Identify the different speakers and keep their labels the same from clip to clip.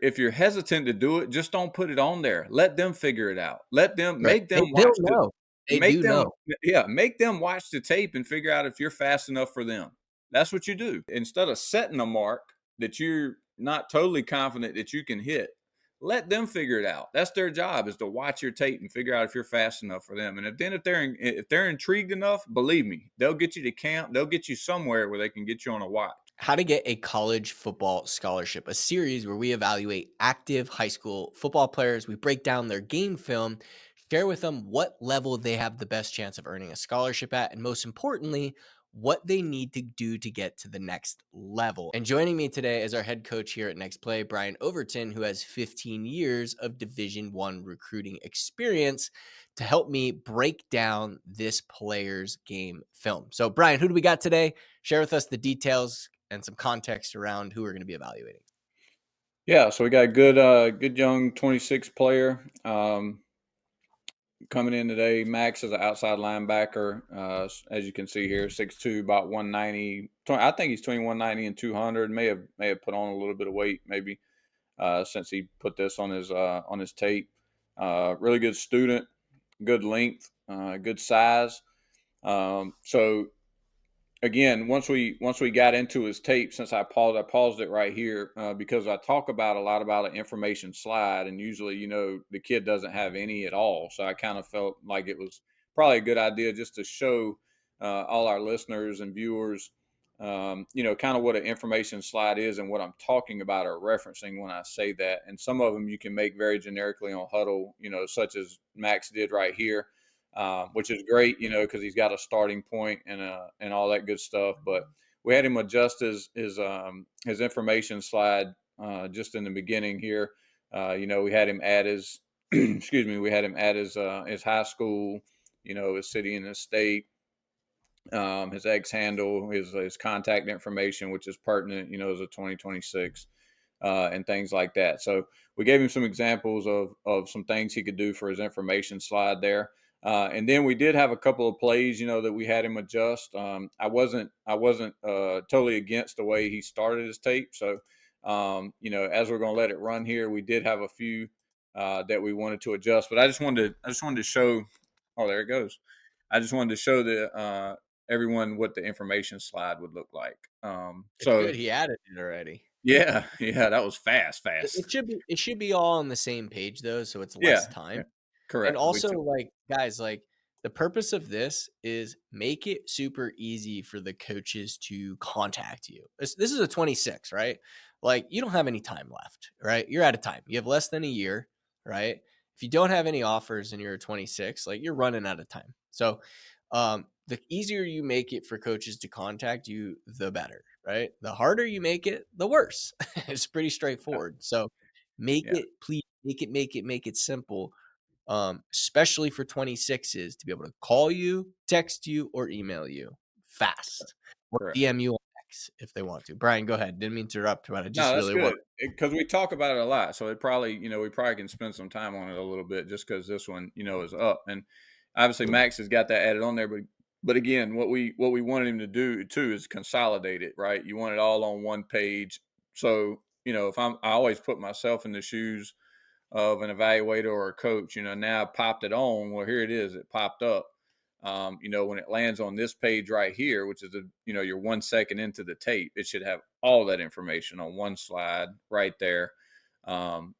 Speaker 1: if you're hesitant to do it, just don't put it on there. Let them figure it out. Let them
Speaker 2: Right.
Speaker 1: make them
Speaker 2: They'll
Speaker 1: watch the
Speaker 2: know. They
Speaker 1: make
Speaker 2: do
Speaker 1: them
Speaker 2: know.
Speaker 1: yeah, make them watch the tape and figure out if you're fast enough for them. That's what you do. Instead of setting a mark that you're not totally confident that you can hit, let them figure it out. That's their job, is to watch your tape and figure out if you're fast enough for them. And if they're intrigued enough, believe me, they'll get you to camp. They'll get you somewhere where they can get you on a watch.
Speaker 2: How to Get a College Football Scholarship, a series where we evaluate active high school football players. We break down their game film, share with them what level they have the best chance of earning a scholarship at, and most importantly, what they need to do to get to the next level. And joining me today is our head coach here at Next Play, Brian Overton, who has 15 years of Division I recruiting experience to help me break down this player's game film. So, Brian, who do we got today? Share with us the details and some context around who we're going to be evaluating.
Speaker 1: Yeah, so we got a good young 26 player coming in today. Max is an outside linebacker, as you can see here, 6'2", about 190. I think he's between 190 and 200. May have put on a little bit of weight maybe since he put this on his tape. Really good student, good length, good size. So again, once we got into his tape, since I paused it right here because I talk about a lot about an information slide, and usually, the kid doesn't have any at all. So I kind of felt like it was probably a good idea just to show all our listeners and viewers, kind of what an information slide is and what I'm talking about or referencing when I say that. And some of them you can make very generically on Huddle, such as Max did right here, which is great, because he's got a starting point and all that good stuff. But we had him adjust his information slide just in the beginning here. We had him add his excuse me, we had him add his high school, his city and his state, his ex handle, his contact information, which is pertinent, as a 2026. And things like that. So we gave him some examples of some things he could do for his information slide there. And then we did have a couple of plays, that we had him adjust. I wasn't totally against the way he started his tape. So, as we're going to let it run here, we did have a few that we wanted to adjust. But I just wanted to show. Oh, there it goes. I just wanted to show everyone what the information slide would look like.
Speaker 2: It's
Speaker 1: So
Speaker 2: good he added it already.
Speaker 1: yeah, yeah, that was fast.
Speaker 2: It should be all on the same page though, so it's less
Speaker 1: Yeah, yeah,
Speaker 2: time. And
Speaker 1: correct.
Speaker 2: also, like, guys, like, the purpose of this is make it super easy for the coaches to contact you. This is a 26, right? Like, you don't have any time left, right? You're out of time. You have less than a year, right? If you don't have any offers and you're a 26, like, you're running out of time. So, the easier you make it for coaches to contact you, the better, right? The harder you make it, the worse. It's pretty
Speaker 1: Yeah,
Speaker 2: straightforward. So, make
Speaker 1: yeah,
Speaker 2: it, please, make it simple, especially for 26s to be able to call you, text you, or email you fast, or
Speaker 1: correct.
Speaker 2: DM you on X if they want to. Brian, go ahead. Didn't mean to interrupt, but I
Speaker 1: No,
Speaker 2: just
Speaker 1: that's
Speaker 2: really want.
Speaker 1: good because we talk about it a lot. So we probably can spend some time on it a little bit just because this one, is up. And obviously Max has got that added on there, but again, what we wanted him to do too is consolidate it, right? You want it all on one page. So, if I always put myself in the shoes of an evaluator or a coach, now I popped it on. Well, here it is. It popped up. When it lands on this page right here, which is you're 1 second into the tape, it should have all that information on one slide right there. And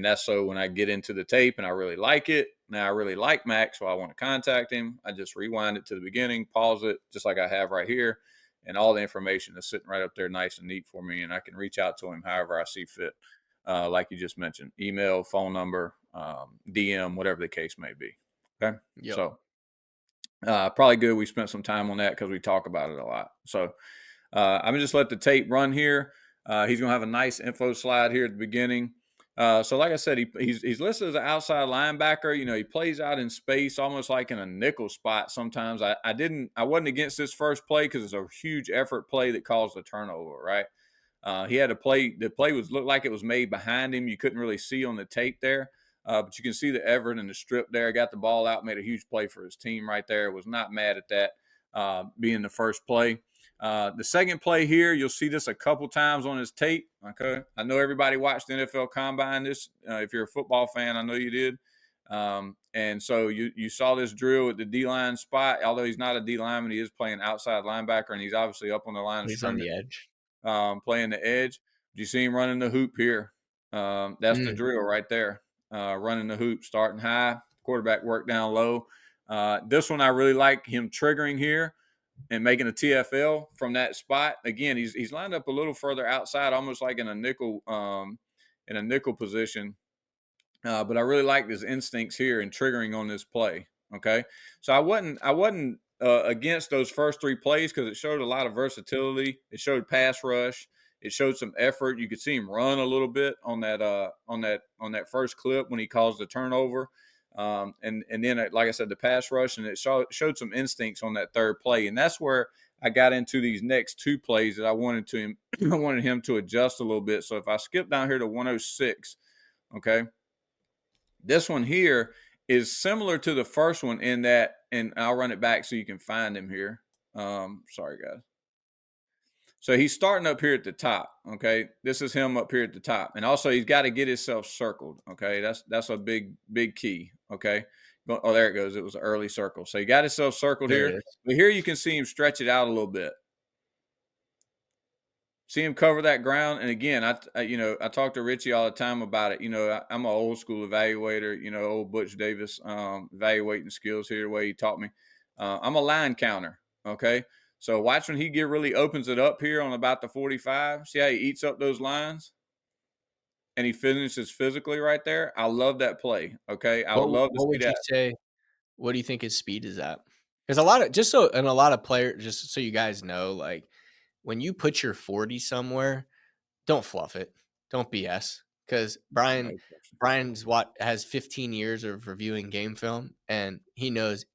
Speaker 1: that's so when I get into the tape and I really like it, now I really like Max, so I want to contact him. I just rewind it to the beginning, pause it, just like I have right here, and all the information is sitting right up there, nice and neat for me, and I can reach out to him however I see fit. Like you just mentioned, email, phone number, DM, whatever the case may be. Okay.
Speaker 2: Yep.
Speaker 1: So probably good we spent some time on that because we talk about it a lot. So I'm going to just let the tape run here. He's going to have a nice info slide here at the beginning. So like I said, he's listed as an outside linebacker. He plays out in space, almost like in a nickel spot sometimes. I wasn't against this first play because it's a huge effort play that caused the turnover, right? He had a play. The play looked like it was made behind him. You couldn't really see on the tape there, but you can see the Everett and the strip there. Got the ball out, made a huge play for his team right there. Was not mad at that being the first play. The second play here, you'll see this a couple times on his tape. Okay, I know everybody watched the NFL Combine. This, if you're a football fan, I know you did. And so you saw this drill at the D line spot. Although he's not a D lineman, he is playing outside linebacker, and he's obviously up on the line of
Speaker 2: He's on
Speaker 1: scrimmage,
Speaker 2: the edge.
Speaker 1: playing the edge. You see him running the hoop here. That's the
Speaker 2: Mm.
Speaker 1: drill right there. Running the hoop, starting high, quarterback work down low. This one I really like him triggering here and making a TFL from that spot. Again, he's lined up a little further outside, almost like in a nickel position. But I really liked his instincts here and triggering on this play. Okay, so I wasn't against those first three plays because it showed a lot of versatility. It showed pass rush. It showed some effort. You could see him run a little bit on that first clip when he caused the turnover. And then, like I said, the pass rush, and it showed some instincts on that third play, and that's where I got into these next two plays that I wanted I wanted him to adjust a little bit. So if I skip down here to 106, okay, this one here is similar to the first one in that, and I'll run it back so you can find him here. Sorry guys. So he's starting up here at the top. Okay, this is him up here at the top, and also he's got to get himself circled. Okay, that's a big key. Okay, oh there it goes. It was an early circle. So he got himself circled
Speaker 2: There it
Speaker 1: here,
Speaker 2: is.
Speaker 1: but here you can see him stretch it out a little bit. See him cover that ground, and again, I talk to Richie all the time about it. I'm an old school evaluator. Old Butch Davis evaluating skills here the way he taught me. I'm a line counter. Okay, so watch when he really opens it up here on about the 45. See how he eats up those lines, and he finishes physically right there. I love that play. Okay, I would love to
Speaker 2: What
Speaker 1: see
Speaker 2: would you
Speaker 1: that.
Speaker 2: say what do you think his speed is at? Because a lot of just so and a lot of players, just so you guys know, like, when you put your 40 somewhere, don't fluff it. Don't BS. Because
Speaker 1: No question.
Speaker 2: Brian's what has 15 years of reviewing game film, and he knows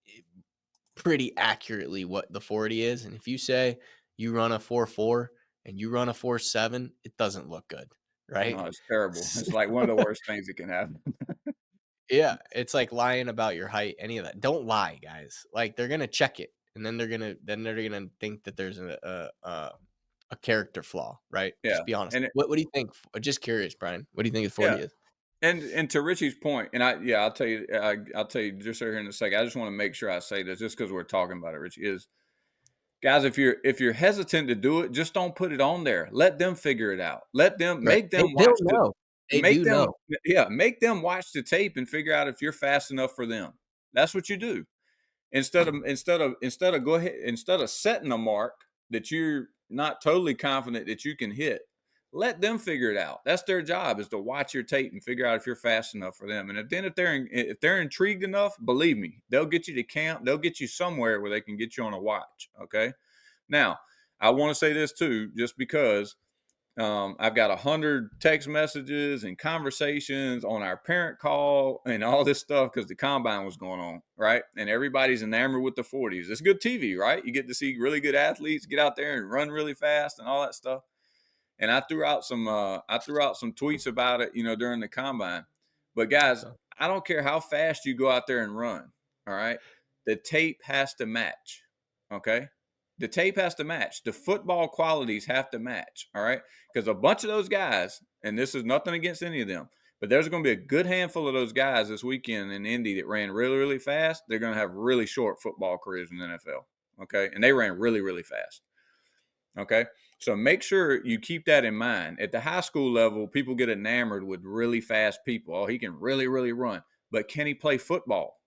Speaker 2: pretty accurately what the 40 is. And if you say you run a 4.4 and you run a 4.7, it doesn't look good, right?
Speaker 1: No, it's terrible. It's like one of the worst things that can happen.
Speaker 2: Yeah, it's like lying about your height, any of that. Don't lie, guys. Like, they're gonna check it, and then they're gonna think that there's a character flaw, right?
Speaker 1: Yeah,
Speaker 2: Just be honest.
Speaker 1: and
Speaker 2: What do you think? Just curious, Brian. What do you think his
Speaker 1: yeah,
Speaker 2: 40 is?
Speaker 1: and to Richie's point, and I'll tell you just here in a second. I just want to make sure I say this, just because we're talking about it. Richie, is guys, if you're hesitant to do it, just don't put it on there. Let them figure it out. Let them
Speaker 2: Right.
Speaker 1: make them
Speaker 2: They'll
Speaker 1: watch the
Speaker 2: know. They
Speaker 1: make
Speaker 2: do
Speaker 1: them
Speaker 2: know.
Speaker 1: yeah make them watch the tape and figure out if you're fast enough for them. That's what you do. Instead of setting a mark that you're not totally confident that you can hit, let them figure it out. That's their job, is to watch your tape and figure out if you're fast enough for them. And if they're intrigued enough, believe me, they'll get you to camp. They'll get you somewhere where they can get you on a watch. Okay. Now, I want to say this too, just because I've got 100 text messages and conversations on our parent call and all this stuff because the combine was going on, right? And everybody's enamored with the 40s. It's good TV, right? You get to see really good athletes get out there and run really fast and all that stuff. And I threw out some tweets about it, during the combine. But guys,
Speaker 2: So,
Speaker 1: I don't care how fast you go out there and run. All right, the tape has to match. Okay, the tape has to match. The football qualities have to match. All right, because a bunch of those guys, and this is nothing against any of them, but there's going to be a good handful of those guys this weekend in Indy that ran really, really fast. They're going to have really short football careers in the NFL. Okay, and they ran really, really fast. Okay. So make sure you keep that in mind. At the high school level, people get enamored with really fast people. Oh, he can really, really run. But can he play football?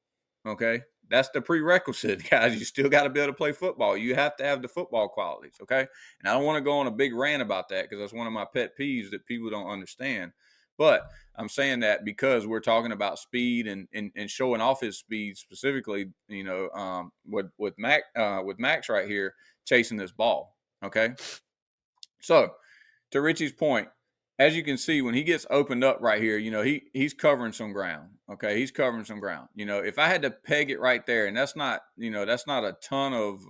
Speaker 1: Okay. That's the prerequisite, guys. You still got to be able to play football. You have to have the football qualities. Okay. And I don't want to go on a big rant about that because that's one of my pet peeves that people don't understand. But I'm saying that because we're talking about speed and showing off his speed specifically, with Max right here chasing this ball. Okay. So to Richie's point, as you can see, when he gets opened up right here, he's covering some ground. Okay. He's covering some ground. If I had to peg it right there, and that's not a ton of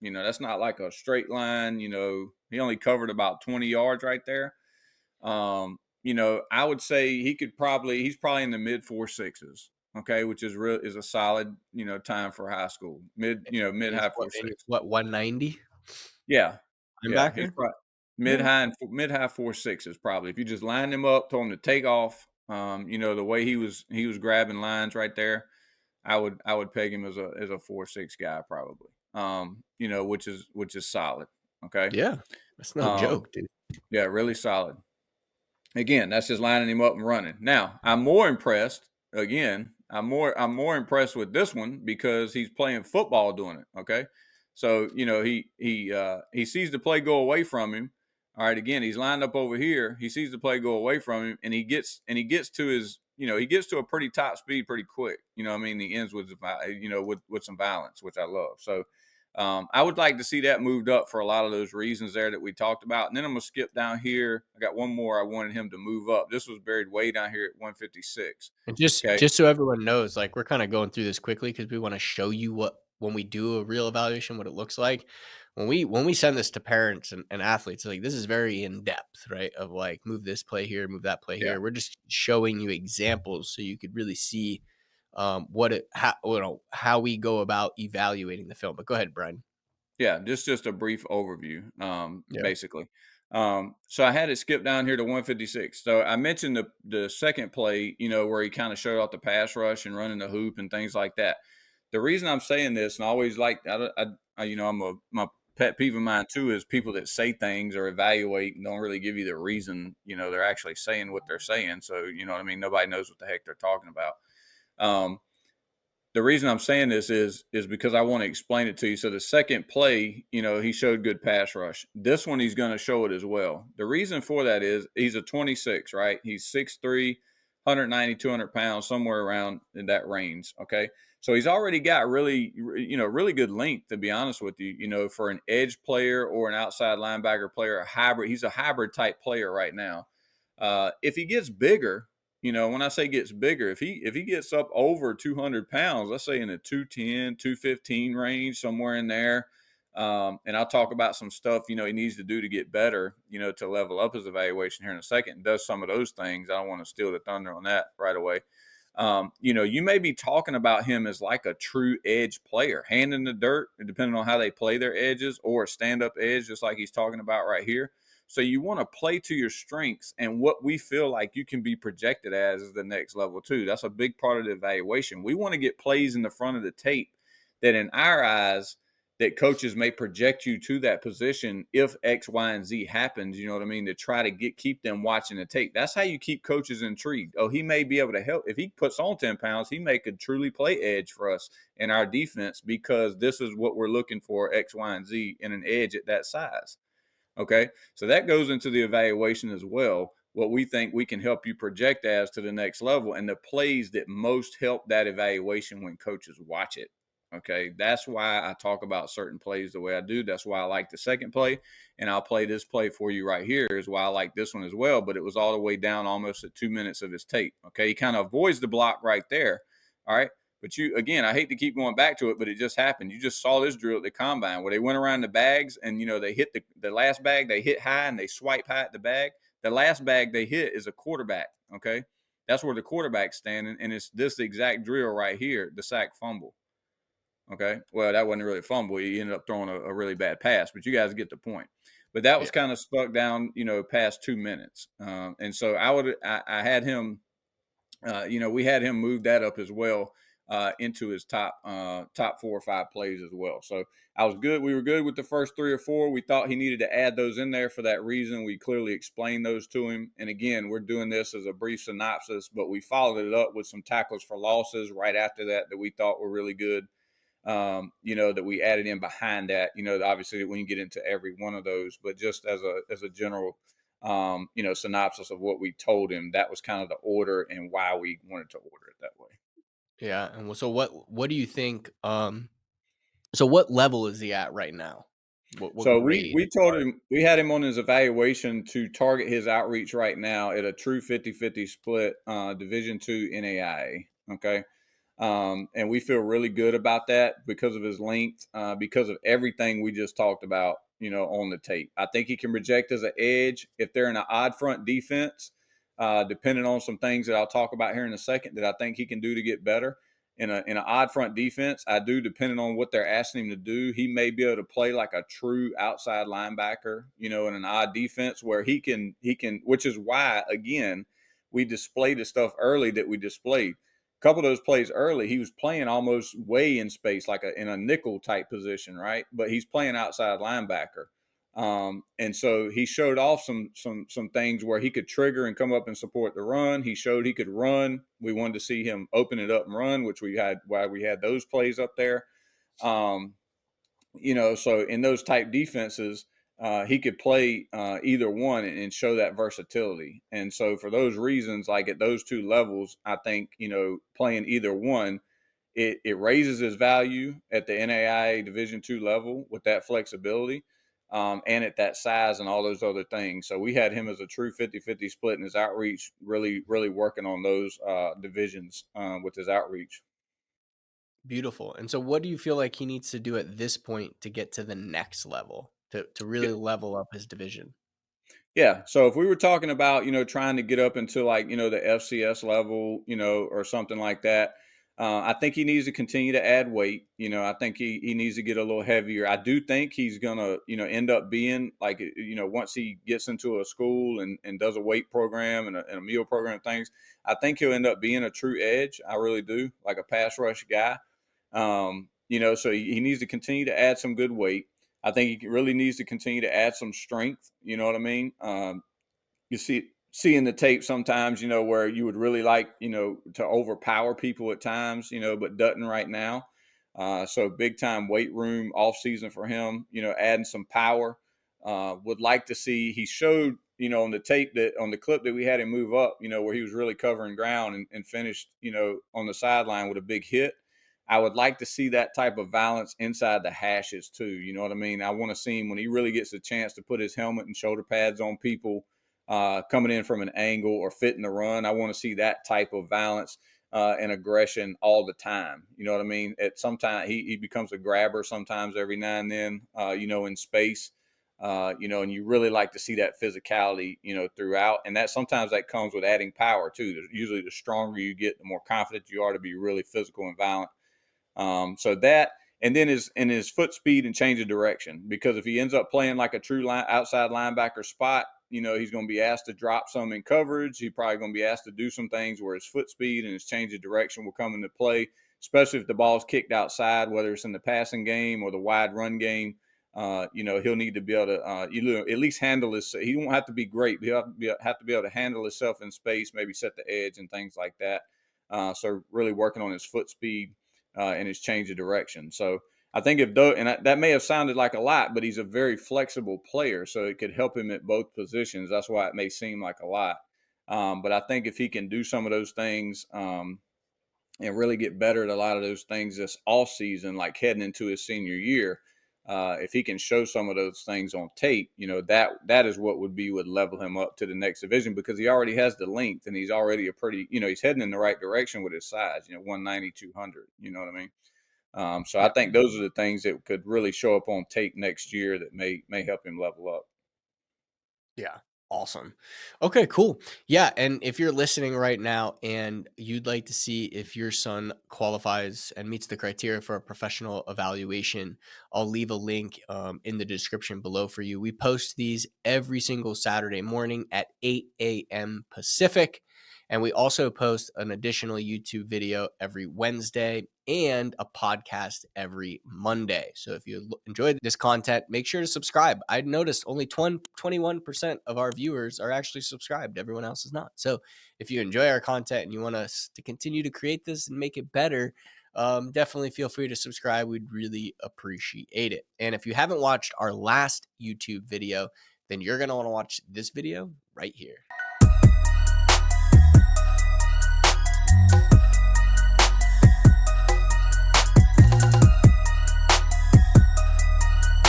Speaker 1: that's not like a straight line, he only covered about 20 yards right there. I would say he's probably in the mid 4.6s. Okay. Which is a solid, time for high school, mid
Speaker 2: and
Speaker 1: high
Speaker 2: and
Speaker 1: 4.6.
Speaker 2: he's what, 190?
Speaker 1: Yeah, yeah, he's
Speaker 2: Linebacker?
Speaker 1: probably
Speaker 2: Yeah.
Speaker 1: mid high 4.6s probably. If you just line him up, told him to take off, the way he was grabbing lines right there, I would peg him as a 4.6 guy probably. Which is solid. Okay.
Speaker 2: Yeah. That's no
Speaker 1: Um,
Speaker 2: joke, dude.
Speaker 1: yeah, really solid. Again, that's just lining him up and running. Now, I'm more impressed. Again, I'm more impressed with this one because he's playing football doing it. Okay, so he sees the play go away from him. All right, again, he's lined up over here. He sees the play go away from him, and he gets to his he gets to a pretty top speed pretty quick. I mean, he ends with some violence, which I love. So I would like to see that moved up for a lot of those reasons there that we talked about. And then I'm going to skip down here. I got one more I wanted him to move up. This was buried way down here at 156.
Speaker 2: And just
Speaker 1: Okay.
Speaker 2: just so everyone knows, like, we're kinda going through this quickly because we wanna show you what when we do a real evaluation, what it looks like. When we send this to parents and athletes, like, this is very in depth, right? Of, like, move this play here, move that play
Speaker 1: Yeah.
Speaker 2: here. We're just showing you examples so you could really see, what it how we go about evaluating the film. But go ahead, Brian.
Speaker 1: Yeah, just a brief overview,
Speaker 2: Yeah.
Speaker 1: basically. So I had it skip down here to 156. So I mentioned the second play, where he kind of showed off the pass rush and running the hoop and things like that. The reason I'm saying this, and I always like, my pet peeve of mine too, is people that say things or evaluate and don't really give you the reason, they're actually saying what they're saying. So, you know what I mean? Nobody knows what the heck they're talking about. Um, the reason I'm saying this is because I want to explain it to you. So the second play, he showed good pass rush. This one he's going to show it as well. The reason for that is he's a 26, right? He's 6'3", 190, 200 pounds, somewhere around in that range. Okay. So he's already got really good length, to be honest with you, for an edge player or an outside linebacker player, a hybrid. He's a hybrid type player right now. If he gets bigger, when I say gets bigger, if he gets up over 200 pounds, let's say in the 210, 215 range, somewhere in there, and I'll talk about some stuff, he needs to do to get better, to level up his evaluation here in a second, and does some of those things. I don't want to steal the thunder on that right away. You may be talking about him as like a true edge player, hand in the dirt, depending on how they play their edges, or a stand-up edge, just like he's talking about right here. So you want to play to your strengths and what we feel like you can be projected as is the next level too. That's a big part of the evaluation. We want to get plays in the front of the tape that in our eyes that coaches may project you to that position if X, Y, and Z happens, you know what I mean, to try to keep them watching the tape. That's how you keep coaches intrigued. Oh, he may be able to help. If he puts on 10 pounds, he may could truly play edge for us in our defense because this is what we're looking for, X, Y, and Z in an edge at that size. Okay. So that goes into the evaluation as well. What we think we can help you project as to the next level and the plays that most help that evaluation when coaches watch it. Okay. That's why I talk about certain plays the way I do. That's why I like the second play. And I'll play this play for you right here, is why I like this one as well. But it was all the way down almost at 2 minutes of his tape. Okay. He kind of avoids the block right there. All right. But again, I hate to keep going back to it, but it just happened. You just saw this drill at the combine where they went around the bags and, they hit the last bag, they hit high and they swipe high at the bag. The last bag they hit is a quarterback. Okay. That's where the quarterback's standing. And it's this exact drill right here, the sack fumble. Okay. Well, that wasn't really a fumble. He ended up throwing a really bad pass, but you guys get the point. But that was
Speaker 2: Yeah.
Speaker 1: kind of stuck down, past 2 minutes. And so I had him, we had him move that up as well into his top 4 or 5 plays as well. So I was good. We were good with the first 3 or 4. We thought he needed to add those in there for that reason. We clearly explained those to him. And again, we're doing this as a brief synopsis, but we followed it up with some tackles for losses right after that we thought were really good. That we added in behind that. Obviously when you get into every one of those, but just as a general synopsis of what we told him. That was kind of the order and why we wanted to order it that way.
Speaker 2: Yeah, and so what do you think, so what level is he at right now? What
Speaker 1: So we
Speaker 2: grade
Speaker 1: we
Speaker 2: as
Speaker 1: told
Speaker 2: far as
Speaker 1: him we had him on his evaluation to target his outreach right now at a true 50-50 split, Division II NAIA. Okay. And we feel really good about that because of his length, because of everything we just talked about, on the tape. I think he can project as an edge if they're in an odd front defense, depending on some things that I'll talk about here in a second that I think he can do to get better. in an odd front defense, I do, depending on what they're asking him to do, he may be able to play like a true outside linebacker, in an odd defense where he can, which is why again we displayed the stuff early that we displayed. A couple of those plays early, he was playing almost way in space, like in a nickel type position, right? But he's playing outside linebacker. And so he showed off some things where he could trigger and come up and support the run. He showed he could run. We wanted to see him open it up and run, which we had why we had those plays up there. Um, so in those type defenses, he could play either one and show that versatility. And so for those reasons, like at those two levels, I think playing either one, it raises his value at the NAIA Division II level with that flexibility, and at that size and all those other things. So we had him as a true 50-50 split in his outreach, really, really working on those divisions with his outreach.
Speaker 2: Beautiful. And so what do you feel like he needs to do at this point to get to the next level, to
Speaker 1: Yeah.
Speaker 2: really level up his division?
Speaker 1: Yeah. So if we were talking about, trying to get up into like, the FCS level, or something like that, I think he needs to continue to add weight. I think he needs to get a little heavier. I do think he's going to, end up being like, once he gets into a school and does a weight program and a meal program and things, I think he'll end up being a true edge. I really do, like a pass rush guy. So he needs to continue to add some good weight. I think he really needs to continue to add some strength. You know what I mean? You see in the tape sometimes, where you would really like, to overpower people at times, but doesn't right now. So big time weight room off season for him, adding some power. Would like to see, he showed, on the tape that on the clip that we had him move up, where he was really covering ground and finished, on the sideline with a big hit. I would like to see that type of balance inside the hashes too. You know what I mean? I want to see him when he really gets a chance to put his helmet and shoulder pads on people, coming in from an angle or fitting the run. I want to see that type of balance and aggression all the time. You know what I mean? At sometimes he becomes a grabber sometimes every now and then, in space. And you really like to see that physicality, throughout. And that sometimes that comes with adding power too. Usually the stronger you get, the more confident you are to be really physical and violent. So that, and then his foot speed and change of direction, because if he ends up playing like a true outside linebacker spot, he's going to be asked to drop some in coverage. He's probably going to be asked to do some things where his foot speed and his change of direction will come into play, especially if the ball's kicked outside, whether it's in the passing game or the wide run game. He'll need to be able to, at least handle his. He won't have to be great, but he'll have to be able to handle himself in space, maybe set the edge and things like that. So really working on his foot speed and his change of direction. So I think that may have sounded like a lot, but he's a very flexible player, so it could help him at both positions. That's why it may seem like a lot. But I think if he can do some of those things and really get better at a lot of those things this off season, like heading into his senior year, if he can show some of those things on tape, that is what would level him up to the next division, because he already has the length and he's already he's heading in the right direction with his size, 190, 200, you know what I mean? So I
Speaker 2: Yeah.
Speaker 1: think those are the things that could really show up on tape next year that may help him level up.
Speaker 2: Yeah. Awesome. Okay, cool. Yeah. And if you're listening right now and you'd like to see if your son qualifies and meets the criteria for a professional evaluation, I'll leave a link in the description below for you. We post these every single Saturday morning at 8 a.m. Pacific. And we also post an additional YouTube video every Wednesday and a podcast every Monday. So if you enjoyed this content, make sure to subscribe. I noticed only 21% of our viewers are actually subscribed. Everyone else is not. So if you enjoy our content and you want us to continue to create this and make it better, definitely feel free to subscribe. We'd really appreciate it. And if you haven't watched our last YouTube video, then you're going to want to watch this video right here.